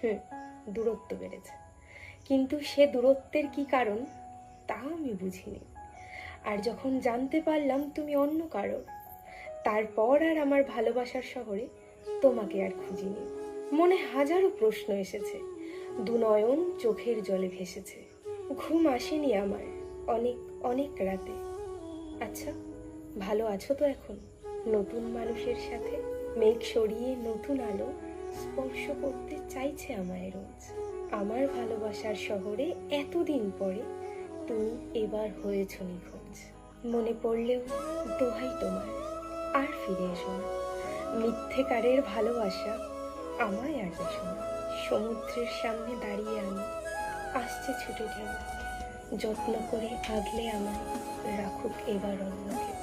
হুম, দূরত্ব বেড়েছে, কিন্তু সে দূরত্বের কি কারণ তা আমি বুঝিনি। আর যখন জানতে পারলাম তুমি অন্য কারো, তারপর আর আমার ভালোবাসার শহরে তোমাকে আর খুঁজিনি। মনে হাজারো প্রশ্ন এসেছে, দুনয়ন চোখের জলে ভেসেছে। ঘুম আসেনি আমার অনেক অনেক রাতে। আচ্ছা, ভালো আছো তো এখন নতুন মানুষের সাথে? মেঘ সরিয়ে নতুন আলো স্পর্শ করতে চাইছে আমায় রোজ। আমার ভালোবাসার শহরে এতদিন পরে তুমি এবার হয়েছ নিখোঁজ। মনে পড়লেও দোহাই তোমার, আর ফিরে এসো না। মিথ্যেকারের ভালোবাসা আমায় আর বেশো না। সমুদ্রের সামনে দাঁড়িয়ে আমি, আসছে ছুটে ঢেউ, যত্ন করে আগলে আমায় রাখুক এবার অন্য কেউ।